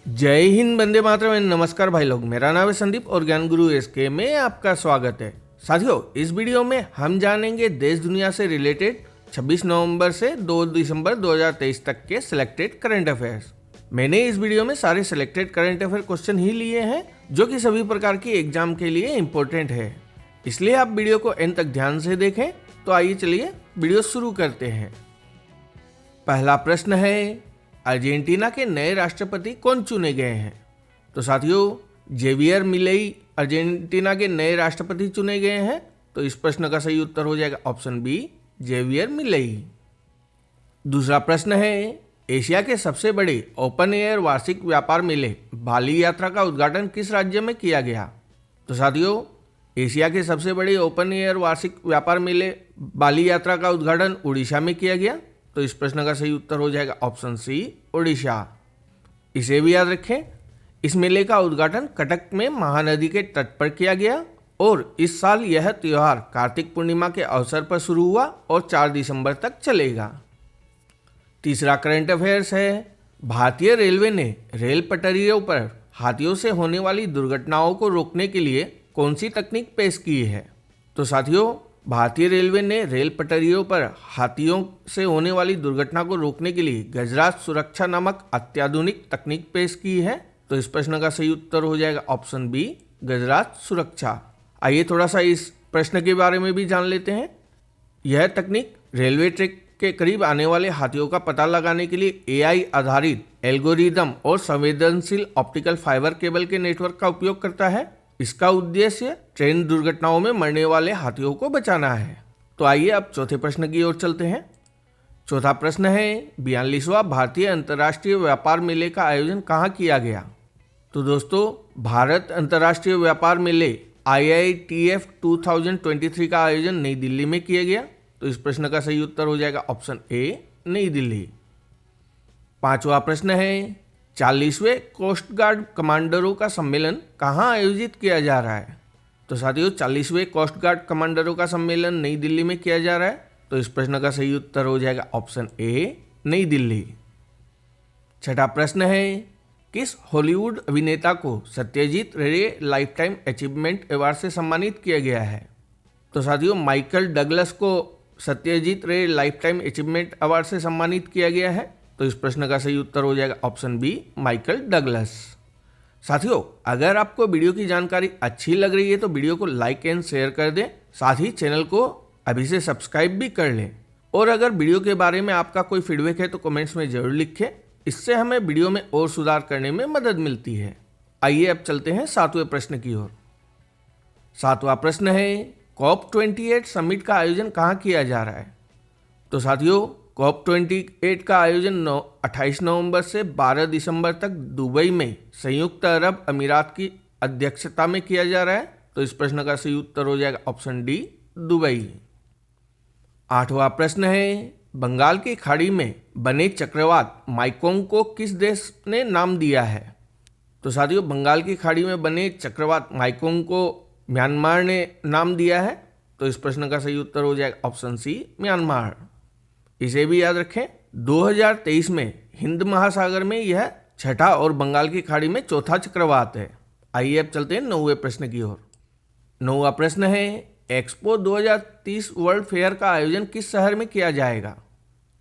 जय हिंद, वंदे मातरम एंड नमस्कार भाई लोग। मेरा नाम है संदीप और ज्ञान गुरु एसके में आपका स्वागत है। साथियों, इस वीडियो में हम जानेंगे देश दुनिया से रिलेटेड 26 नवंबर से 2 दिसंबर 2023 तक के सिलेक्टेड करंट अफेयर्स। मैंने इस वीडियो में सारे सिलेक्टेड करंट अफेयर क्वेश्चन ही लिए हैं जो कि सभी प्रकार की एग्जाम के लिए इम्पोर्टेंट है, इसलिए आप वीडियो को एंड तक ध्यान से देखें। तो आइए चलिए वीडियो शुरू करते हैं। पहला प्रश्न है, अर्जेंटीना के नए राष्ट्रपति कौन चुने गए हैं? तो साथियों, जेवियर मिलेई अर्जेंटीना के नए राष्ट्रपति चुने गए हैं। तो इस प्रश्न का सही उत्तर हो जाएगा ऑप्शन बी, जेवियर मिलेई। दूसरा प्रश्न है, एशिया के सबसे बड़े ओपन एयर वार्षिक व्यापार मेले बाली यात्रा का उद्घाटन किस राज्य में किया गया? तो साथियों, एशिया के सबसे बड़े ओपन एयर वार्षिक व्यापार मेले बाली यात्रा का उद्घाटन उड़ीसा में किया गया। तो इस प्रश्न का सही उत्तर हो जाएगा ऑप्शन सी, ओडिशा। इसे भी याद रखें, इस मेले का उद्घाटन कटक में महानदी के तट पर किया गया और इस साल यह त्योहार कार्तिक पूर्णिमा के अवसर पर शुरू हुआ और 4 दिसंबर तक चलेगा। तीसरा करंट अफेयर्स है, भारतीय रेलवे ने रेल पटरियों पर हाथियों से होने वाली दुर्घटनाओं को रोकने के लिए कौन सी तकनीक पेश की है? तो साथियों, भारतीय रेलवे ने रेल पटरियों पर हाथियों से होने वाली दुर्घटना को रोकने के लिए गजराज सुरक्षा नामक अत्याधुनिक तकनीक पेश की है। तो इस प्रश्न का सही उत्तर हो जाएगा ऑप्शन बी, गजराज सुरक्षा। आइए थोड़ा सा इस प्रश्न के बारे में भी जान लेते हैं। यह तकनीक रेलवे ट्रैक के करीब आने वाले हाथियों का पता लगाने के लिए एआई आधारित एल्गोरिदम और संवेदनशील ऑप्टिकल फाइबर केबल के नेटवर्क का उपयोग करता है। इसका उद्देश्य ट्रेन दुर्घटनाओं में मरने वाले हाथियों को बचाना है। तो आइए अब चौथे प्रश्न की ओर चलते हैं। चौथा प्रश्न है, 42वां भारतीय अंतर्राष्ट्रीय व्यापार मेले का आयोजन कहाँ किया गया? तो दोस्तों, भारत अंतर्राष्ट्रीय व्यापार मेले IITF 2023 का आयोजन नई दिल्ली में किया गया। तो इस प्रश्न का सही उत्तर हो जाएगा ऑप्शन ए, नई दिल्ली। पांचवा प्रश्न है, 40वें कोस्ट गार्ड कमांडरों का सम्मेलन कहाँ आयोजित किया जा रहा है? तो साथियों, 40वें कोस्ट गार्ड कमांडरों का सम्मेलन नई दिल्ली में किया जा रहा है। तो इस प्रश्न का सही उत्तर हो जाएगा ऑप्शन ए, नई दिल्ली। छठा प्रश्न है, किस हॉलीवुड अभिनेता को सत्यजीत रे लाइफ टाइम अचीवमेंट अवार्ड से सम्मानित किया गया है? तो साथियों, माइकल डगलस को सत्यजीत रे लाइफ टाइम अचीवमेंट अवार्ड से सम्मानित किया गया है। तो इस प्रश्न का सही उत्तर हो जाएगा ऑप्शन बी, माइकल डगलस। साथियों, अगर आपको वीडियो की जानकारी अच्छी लग रही है तो वीडियो को लाइक एंड शेयर कर दें, साथ ही चैनल को अभी से सब्सक्राइब भी कर लें। और अगर वीडियो के बारे में आपका कोई फीडबैक है तो कमेंट्स में जरूर लिखें, इससे हमें वीडियो में और सुधार करने में मदद मिलती है। आइए अब चलते हैं 7वें प्रश्न की ओर। 7वां प्रश्न है, COP28 समिट का आयोजन कहाँ किया जा रहा है? तो साथियों, COP28 का आयोजन 28 नवंबर से 12 दिसंबर तक दुबई में संयुक्त अरब अमीरात की अध्यक्षता में किया जा रहा है। तो इस प्रश्न का सही उत्तर हो जाएगा ऑप्शन डी, दुबई। 8वां प्रश्न है, बंगाल की खाड़ी में बने चक्रवात माइकोंग को किस देश ने नाम दिया है? तो साथियों, बंगाल की खाड़ी में बने चक्रवात माइकोंग को म्यांमार ने नाम दिया है। तो इस प्रश्न का सही उत्तर हो जाएगा ऑप्शन सी, म्यांमार। इसे भी याद रखें, 2023 में हिंद महासागर में यह छठा और बंगाल की खाड़ी में चौथा चक्रवात है। आइए अब चलते हैं 9वें प्रश्न की ओर। 9वां प्रश्न है, एक्सपो 2030 वर्ल्ड फेयर का आयोजन किस शहर में किया जाएगा?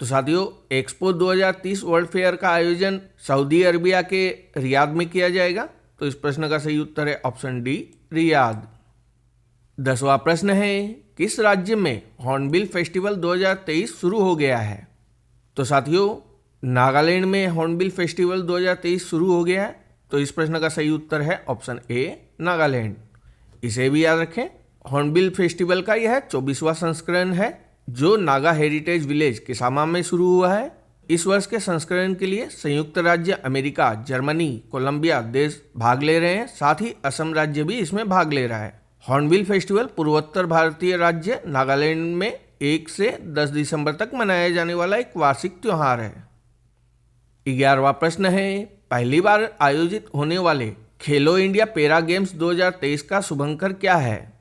तो साथियों, एक्सपो 2030 वर्ल्ड फेयर का आयोजन सऊदी अरबिया के रियाद में किया जाएगा। तो इस प्रश्न का सही उत्तर है ऑप्शन डी, रियाद। 10वां प्रश्न है, किस राज्य में हॉर्नबिल फेस्टिवल 2023 शुरू हो गया है? तो साथियों, नागालैंड में हॉर्नबिल फेस्टिवल 2023 शुरू हो गया है। तो इस प्रश्न का सही उत्तर है ऑप्शन ए, नागालैंड। इसे भी याद रखें, हॉर्नबिल फेस्टिवल का यह 24वां संस्करण है जो नागा हेरिटेज विलेज किसामा में शुरू हुआ है। इस वर्ष के संस्करण के लिए संयुक्त राज्य अमेरिका, जर्मनी, कोलंबिया देश भाग ले रहे हैं, साथ ही असम राज्य भी इसमें भाग ले रहा है। हॉर्नबिल फेस्टिवल पूर्वोत्तर भारतीय राज्य नागालैंड में 1 से 10 दिसंबर तक मनाया जाने वाला एक वार्षिक त्योहार है। 11वां प्रश्न है, पहली बार आयोजित होने वाले खेलो इंडिया पैरा गेम्स 2023 का शुभंकर क्या है?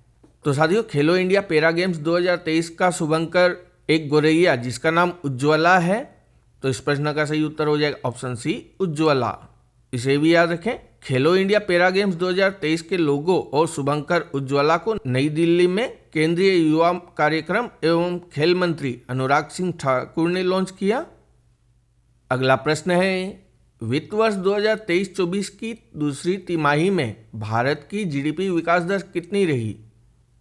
तो साथियों, खेलो इंडिया पैरा गेम्स 2023 का शुभंकर एक गोरैया जिसका नाम उज्ज्वला है। तो इस प्रश्न का सही उत्तर हो जाएगा ऑप्शन सी, उज्ज्वला। इसे भी याद रखें। खेलो इंडिया पैरा गेम्स 2023 के लोगो और शुभंकर उज्ज्वला को नई दिल्ली में केंद्रीय युवा कार्यक्रम एवं खेल मंत्री अनुराग सिंह ठाकुर ने लॉन्च किया। अगला प्रश्न है, वित्त वर्ष 2023-24 की दूसरी तिमाही में भारत की जीडीपी विकास दर कितनी रही?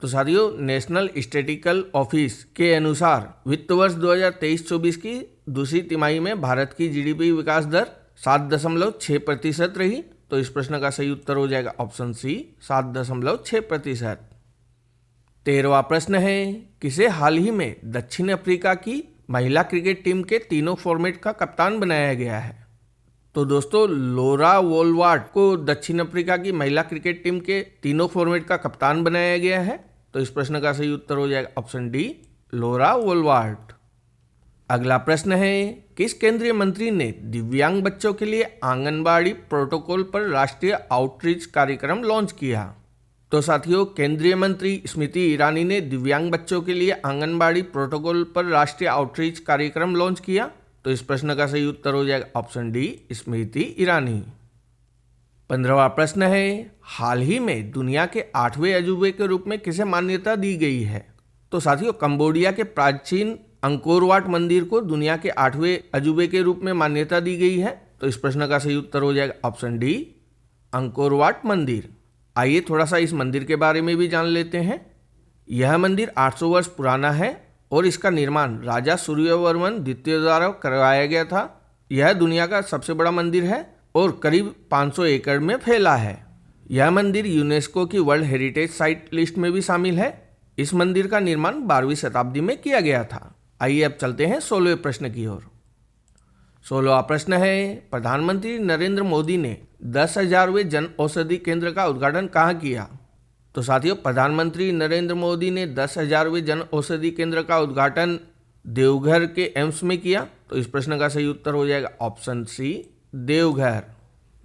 तो साथियों, नेशनल स्टैटिस्टिकल ऑफिस के अनुसार वित्त वर्ष 2023-24 की दूसरी तिमाही में भारत की जीडीपी विकास दर 7.6% रही। तो इस प्रश्न का सही उत्तर हो जाएगा ऑप्शन सी, 7.6%। 13वां प्रश्न है, किसे हाल ही में दक्षिण अफ्रीका की महिला क्रिकेट टीम के तीनों फॉर्मेट का कप्तान बनाया गया है? तो दोस्तों, लोरा वोलवार्ड को दक्षिण अफ्रीका की महिला क्रिकेट टीम के तीनों फॉर्मेट का कप्तान बनाया गया है। तो इस प्रश्न का सही उत्तर हो जाएगा ऑप्शन डी, लोरा वोलवार्ड। अगला प्रश्न है, किस केंद्रीय मंत्री ने दिव्यांग बच्चों के लिए आंगनबाड़ी प्रोटोकॉल पर राष्ट्रीय आउटरीच कार्यक्रम लॉन्च किया? तो साथियों, केंद्रीय मंत्री स्मृति ईरानी ने दिव्यांग बच्चों के लिए आंगनबाड़ी प्रोटोकॉल पर राष्ट्रीय आउटरीच कार्यक्रम लॉन्च किया। तो इस प्रश्न का सही उत्तर हो जाएगा ऑप्शन डी, स्मृति ईरानी। 15वां प्रश्न है, हाल ही में दुनिया के 8वें अजूबे के रूप में किसे मान्यता दी गई है? तो साथियों, कंबोडिया के प्राचीन अंकोर वाट मंदिर को दुनिया के 8वें अजूबे के रूप में मान्यता दी गई है। तो इस प्रश्न का सही उत्तर हो जाएगा ऑप्शन डी, अंकोर वाट मंदिर। आइए थोड़ा सा इस मंदिर के बारे में भी जान लेते हैं। यह मंदिर 800 वर्ष पुराना है और इसका निर्माण राजा सूर्यवर्मन द्वितीय द्वारा करवाया गया था। यह दुनिया का सबसे बड़ा मंदिर है और करीब 500 एकड़ में फैला है। यह मंदिर यूनेस्को की वर्ल्ड हेरिटेज साइट लिस्ट में भी शामिल है। इस मंदिर का निर्माण 12वीं शताब्दी में किया गया था। आइए अब चलते हैं 16वें प्रश्न की ओर। 16वां प्रश्न है, प्रधानमंत्री नरेंद्र मोदी ने 10,000वें जन औषधि केंद्र का उद्घाटन कहाँ किया? तो साथियों, प्रधानमंत्री नरेंद्र मोदी ने 10,000वें जन औषधि केंद्र का उद्घाटन देवघर के एम्स में किया। तो इस प्रश्न का सही उत्तर हो जाएगा ऑप्शन सी, देवघर।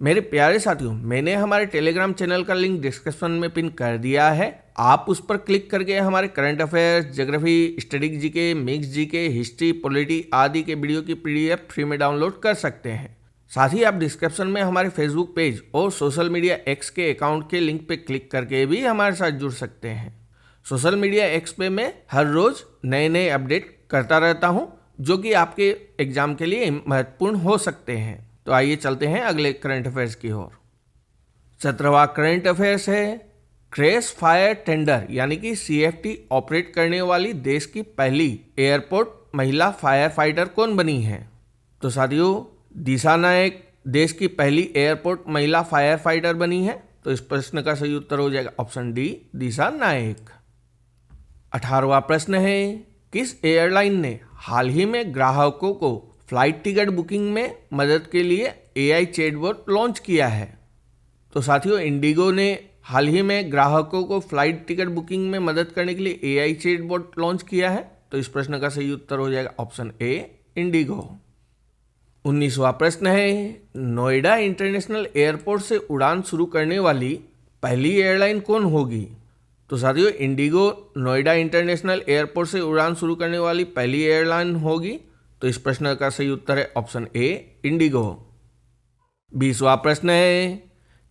मेरे प्यारे साथियों, मैंने हमारे टेलीग्राम चैनल का लिंक डिस्क्रिप्शन में पिन कर दिया है। आप उस पर क्लिक करके हमारे current affairs, geography, static GK, mix GK, history, polity आदि के वीडियो की पीडीएफ फ्री में डाउनलोड कर सकते हैं। साथ ही आप डिस्क्रिप्शन में हमारे फेसबुक पेज और सोशल मीडिया एक्स के अकाउंट के लिंक पे क्लिक करके भी हमारे साथ जुड़ सकते हैं। सोशल मीडिया एक्स पे मैं हर रोज नए नए अपडेट करता रहता हूँ जो कि आपके एग्जाम के लिए महत्वपूर्ण हो सकते हैं। तो आइए चलते हैं अगले करंट अफेयर्स की ओर। 17वां करंट अफेयर्स है, क्रैश फायर टेंडर यानी कि CFT ऑपरेट करने वाली देश की पहली एयरपोर्ट महिला फायर फाइटर कौन बनी है? तो साथियों, दिशा नायक देश की पहली एयरपोर्ट महिला फायर फाइटर बनी है। तो इस प्रश्न का सही उत्तर हो जाएगा ऑप्शन डी, दिशा नायक। 18वां प्रश्न है, किस एयरलाइन ने हाल ही में ग्राहकों को फ्लाइट टिकट बुकिंग में मदद के लिए AI चैटबॉट लॉन्च किया है? तो साथियों, इंडिगो ने हाल ही में ग्राहकों को फ्लाइट टिकट बुकिंग में मदद करने के लिए AI चैटबॉट लॉन्च किया है। तो इस प्रश्न का सही उत्तर हो जाएगा ऑप्शन ए, इंडिगो। 19वां प्रश्न है, नोएडा इंटरनेशनल एयरपोर्ट से उड़ान शुरू करने वाली पहली एयरलाइन कौन होगी? तो साथियों, इंडिगो नोएडा इंटरनेशनल एयरपोर्ट से उड़ान शुरू करने वाली पहली एयरलाइन होगी। तो इस प्रश्न का सही उत्तर है ऑप्शन ए, इंडिगो। 20वां प्रश्न है,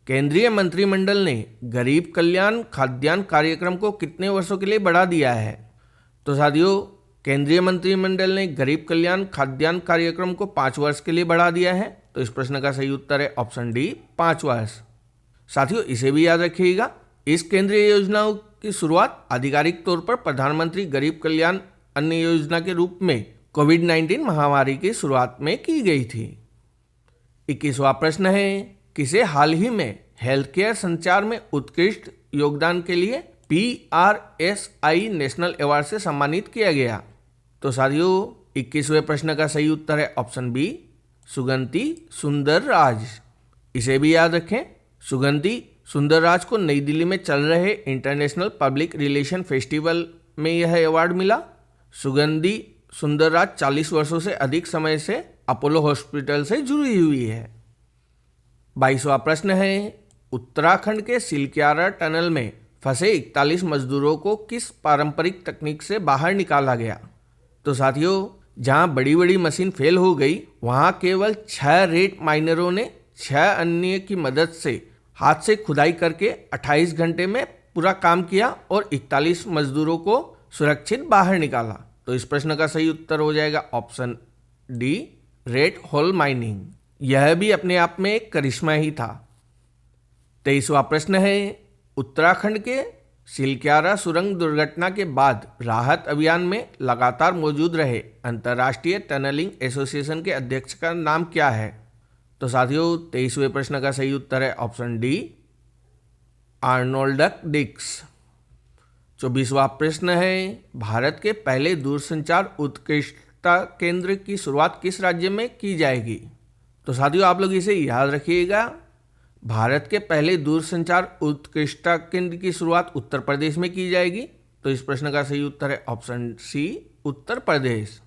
केंद्रीय मंत्रिमंडल ने गरीब कल्याण खाद्यान्न कार्यक्रम को कितने वर्षों के लिए बढ़ा दिया है? तो साथियों, केंद्रीय मंत्रिमंडल ने गरीब कल्याण खाद्यान्न कार्यक्रम को 5 वर्ष के लिए बढ़ा दिया है। तो इस प्रश्न का सही उत्तर है ऑप्शन डी, 5 वर्ष। साथियों, इसे भी याद रखिएगा, इस केंद्रीय योजनाओं की शुरुआत आधिकारिक तौर पर प्रधानमंत्री गरीब कल्याण अन्न योजना के रूप में कोविड-19 महामारी की शुरुआत में की गई थी। 21वां प्रश्न है, किसे हाल ही में हेल्थ केयर संचार में उत्कृष्ट योगदान के लिए PRSI नेशनल अवार्ड से सम्मानित किया गया? तो साथियों, 21वें प्रश्न का सही उत्तर है ऑप्शन बी, सुगंति सुंदरराज। इसे भी याद रखें, सुगंति सुंदरराज को नई दिल्ली में चल रहे इंटरनेशनल पब्लिक रिलेशन फेस्टिवल में यह अवार्ड मिला। सुगंधि सुंदरराज 40 वर्षों से अधिक समय से अपोलो हॉस्पिटल से जुड़ी हुई है। 22वां प्रश्न है, उत्तराखंड के सिलक्यारा टनल में फंसे 41 मजदूरों को किस पारंपरिक तकनीक से बाहर निकाला गया? तो साथियों, जहां बड़ी बड़ी मशीन फेल हो गई, वहां केवल 6 रेत माइनरों ने 6 अन्य की मदद से हाथ से खुदाई करके 28 घंटे में पूरा काम किया और 41 मजदूरों को सुरक्षित बाहर निकाला। तो इस प्रश्न का सही उत्तर हो जाएगा option D, red hole mining. यह भी अपने आप में एक करिश्मा ही था। 23वां प्रश्न है, उत्तराखंड के सिलक्यारा सुरंग दुर्घटना के बाद राहत अभियान में लगातार मौजूद रहे अंतर्राष्ट्रीय टनलिंग एसोसिएशन के अध्यक्ष का नाम क्या है? तो साथियों 23वें प्रश्न का सही उत्तर है ऑप्शन डी, आर्नोल्ड डिक्स। 24वां प्रश्न है, भारत के पहले दूरसंचार उत्कृष्टता केंद्र की शुरुआत किस राज्य में की जाएगी? तो साथियों आप लोग इसे याद रखिएगा, भारत के पहले दूरसंचार उत्कृष्टता केंद्र की शुरुआत उत्तर प्रदेश में की जाएगी। तो इस प्रश्न का सही उत्तर है ऑप्शन सी, उत्तर प्रदेश।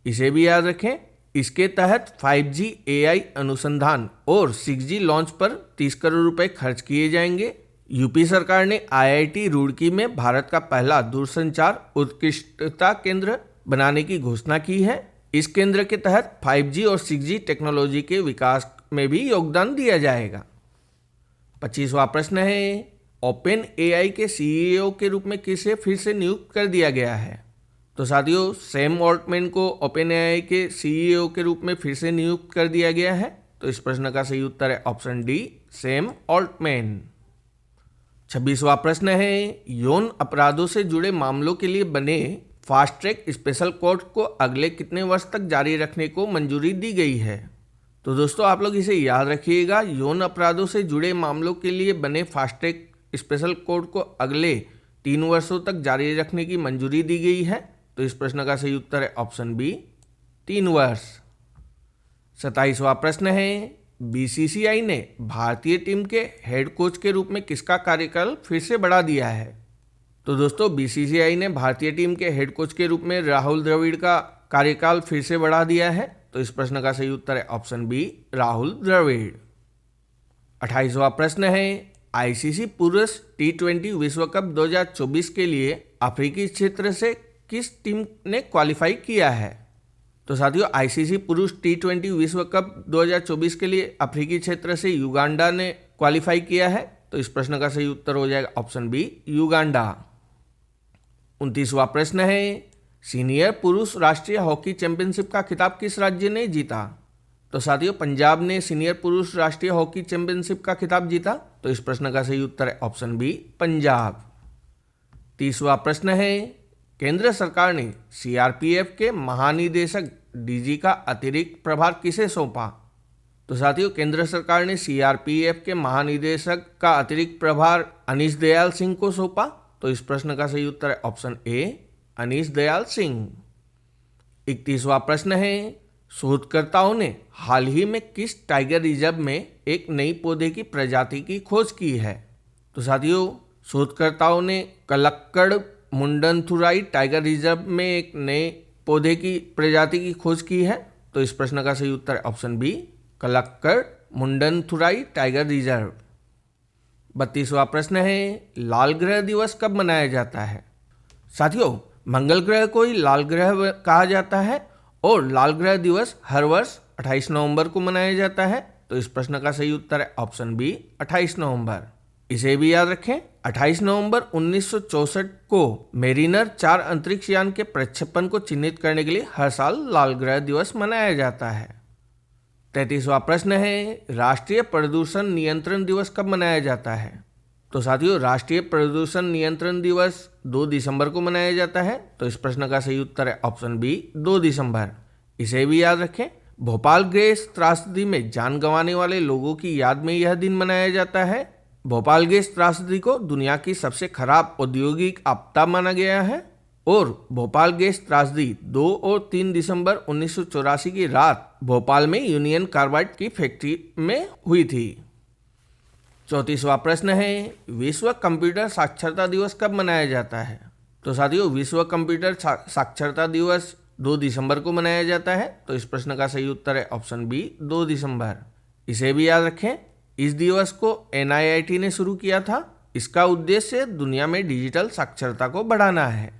इसे भी याद रखें, इसके तहत 5G AI अनुसंधान और 6G लॉन्च पर 30 करोड़ रुपए खर्च किए जाएंगे। यूपी सरकार ने IIT रुड़की में भारत का पहला दूरसंचार उत्कृष्टता केंद्र बनाने की घोषणा की है। इस केंद्र के तहत 5G और 6G टेक्नोलॉजी के विकास में भी योगदान दिया जाएगा। 25वां प्रश्न है, ओपन AI के CEO के रूप में किसे फिर से नियुक्त कर दिया गया है? तो साथियों सैम ऑल्टमैन को ओपन AI के CEO के रूप में फिर से नियुक्त कर दिया गया है। तो इस प्रश्न का सही उत्तर है ऑप्शन डी, सैम ऑल्टमैन। 26वां प्रश्न है, यौन अपराधों से जुड़े मामलों के लिए बने फास्ट ट्रैक स्पेशल कोर्ट को अगले कितने वर्ष तक जारी रखने को मंजूरी दी गई है? तो दोस्तों आप लोग इसे याद रखिएगा, यौन अपराधों से जुड़े मामलों के लिए बने फास्ट ट्रैक स्पेशल कोर्ट को अगले 3 वर्षों तक जारी रखने की मंजूरी दी गई है। तो इस प्रश्न का सही उत्तर है ऑप्शन बी, 3 वर्ष। 27वां प्रश्न है, BCCI ने भारतीय टीम के हेड कोच के रूप में किसका कार्यकाल फिर से बढ़ा दिया है? तो दोस्तों BCCI ने भारतीय टीम के हेड कोच के रूप में राहुल द्रविड़ का कार्यकाल फिर से बढ़ा दिया है। तो इस प्रश्न का सही उत्तर है ऑप्शन बी, राहुल द्रविड़। 28वां प्रश्न है, ICC पुरुष T20 विश्व कप 2024 के लिए अफ्रीकी क्षेत्र से किस टीम ने क्वालिफाई किया है? तो साथियों ICC पुरुष T20 विश्व कप 2024 के लिए अफ्रीकी क्षेत्र से युगांडा ने क्वालिफाई किया है। तो इस प्रश्न का सही उत्तर हो जाएगा ऑप्शन बी, युगांडा। 29वां प्रश्न है, सीनियर पुरुष राष्ट्रीय हॉकी चैंपियनशिप का खिताब किस राज्य ने जीता? तो साथियों पंजाब ने सीनियर पुरुष राष्ट्रीय हॉकी चैंपियनशिप का खिताब जीता। तो इस प्रश्न का सही उत्तर है ऑप्शन बी, पंजाब। 30वां प्रश्न है, केंद्र सरकार ने CRPF के महानिदेशक DG का अतिरिक्त प्रभार किसे सौंपा? तो साथियों केंद्र सरकार ने CRPF के महानिदेशक का अतिरिक्त प्रभार अनीश दयाल सिंह को सौंपा। तो इस प्रश्न का सही उत्तर है ऑप्शन ए, अनीश दयाल सिंह। 31वां प्रश्न है, शोधकर्ताओं ने हाल ही में किस टाइगर रिजर्व में एक नई पौधे की प्रजाति की खोज की है? तो साथियों शोधकर्ताओं ने कलक्कड़ मुंडनथुराई टाइगर रिजर्व में एक नए पौधे की प्रजाति की खोज की है। तो इस प्रश्न का सही उत्तर है option B, Kalakkad Mundanthurai tiger reserve. 32वां प्रश्न है, लाल ग्रह दिवस कब मनाया जाता है? साथियों मंगल ग्रह को ही लाल ग्रह कहा जाता है और लाल ग्रह दिवस हर वर्ष 28 नवंबर को मनाया जाता है। तो इस प्रश्न का सही उत्तर है ऑप्शन बी, 28 नवंबर। इसे भी याद रखें, 28 नवंबर 1964 को मेरिनर 4 अंतरिक्ष यान के प्रक्षेपण को चिन्हित करने के लिए हर साल लाल ग्रह दिवस मनाया जाता है। 33वां प्रश्न है, राष्ट्रीय प्रदूषण नियंत्रण दिवस कब मनाया जाता है? तो साथियों राष्ट्रीय प्रदूषण नियंत्रण दिवस 2 दिसंबर को मनाया जाता है। तो इस प्रश्न का सही उत्तर है ऑप्शन बी, 2 दिसंबर। इसे भी याद रखें, भोपाल गैस त्रासदी में जान गंवाने वाले लोगों की याद में यह दिन मनाया जाता है। भोपाल गैस त्रासदी को दुनिया की सबसे खराब औद्योगिक आपदा माना गया है और भोपाल गैस त्रासदी 2 और 3 दिसंबर 1984 की रात भोपाल में यूनियन कार्बाइड की फैक्ट्री में हुई थी। 34वां प्रश्न है, विश्व कंप्यूटर साक्षरता दिवस कब मनाया जाता है? तो साथियों विश्व कंप्यूटर साक्षरता दिवस 2 दिसंबर को मनाया जाता है। तो इस प्रश्न का सही उत्तर है ऑप्शन बी, 2 दिसंबर। इसे भी याद रखें, इस दिवस को NIIT ने शुरू किया था। इसका उद्देश्य दुनिया में डिजिटल साक्षरता को बढ़ाना है।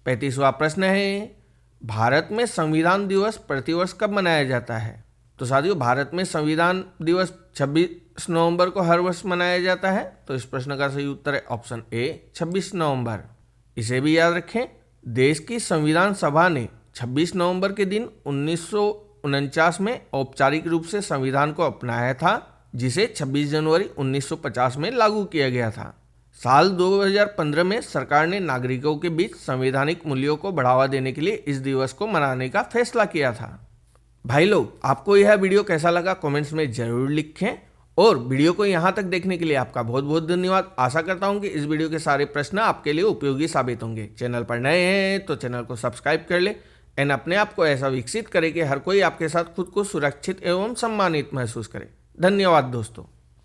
35वां प्रश्न है, भारत में संविधान दिवस प्रतिवर्ष कब मनाया जाता है? तो साथियों, भारत में संविधान दिवस 26 नवंबर को हर वर्ष मनाया जाता है। तो इस प्रश्न का सही उत्तर है ऑप्शन ए 26 नवंबर। इसे भी याद रखें, देश की संविधान सभा ने 26 नवंबर के दिन 1949 में औपचारिक रूप से संविधान को अपनाया था, जिसे 26 जनवरी 1950 में लागू किया गया था। साल 2015 में सरकार ने नागरिकों के बीच संवैधानिक मूल्यों को बढ़ावा देने के लिए इस दिवस को मनाने का फैसला किया था। भाई लोग, आपको यह वीडियो कैसा लगा कमेंट्स में जरूर लिखें, और वीडियो को यहाँ तक देखने के लिए आपका बहुत बहुत धन्यवाद। आशा करता हूँ कि इस वीडियो के सारे प्रश्न आपके लिए उपयोगी साबित होंगे। चैनल पर नए हैं तो चैनल को सब्सक्राइब कर ले एंड अपने आप को ऐसा विकसित करें कि हर कोई आपके साथ खुद को सुरक्षित एवं सम्मानित महसूस करे। धन्यवाद दोस्तों।